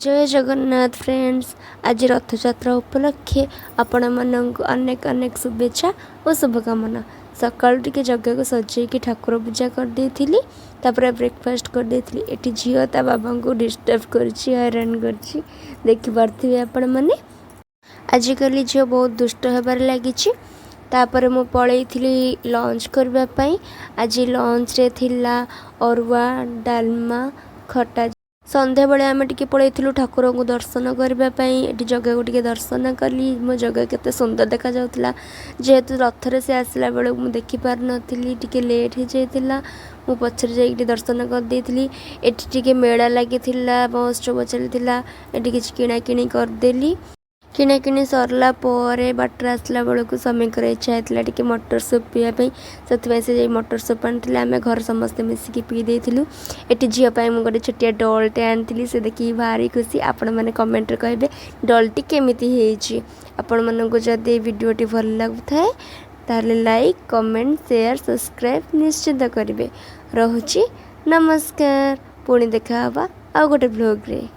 जय जगन्नाथ फ्रेंड्स। आज रथयात्रा उपलक्षे आपण मानक अनेक अनेक शुभेच्छा और शुभकामना। सकाल टिके जगह को सजेकी ठाकुर पूजा कर देथिली, तापर ब्रेकफास्ट कर देथिली। एटी झियो ता बाबा को डिस्टर्ब करछि, हैरान करछि, देखि पारथिबे आपण माने। आजिकली झियो बहुत दुष्ट हेबार लागिछि। तापर मु पळैथिली लंच करबा पई। आज लंच रे थिला अरुआ डालमा खटा। संध्या बेले आम टिके पळैथिलु ठाकुर को दर्शन करने। ये जगह को टिके दर्शन कली। मो जगह केते सुंदर देखा जाउतला। जेहेतु रथरे से आसला बेले मु देखि पार नथिली, टिके लेट हो जाइतिला। मु पछरे जाई दर्शन कर देथिली। एठी टिके मेला लागिथिला, महोत्सव चलिथिला। एठी किछ किणा किणी कर देली। किणा किणी सरला परे बाटर आसला बेलू स्वामी को इच्छा होता टे मटर सूप पीवाई, से मटर सूप आनी। आम घर समस्ते मिसिकी पी देलु। ये झीपाई मुझे गोटे छोटिया डलटे आनी, से देखिए भारी खुशी। आपण मैंने कमेंट कहे डलटी केमिति होइछि। आपण मानक जदि वीडियोटी भल लगुए ताले लाइक कमेंट शेयर सब्सक्राइब निश्चित करेंगे। रोची नमस्कार, पुणी देखा आ गोटे ब्लॉग रे।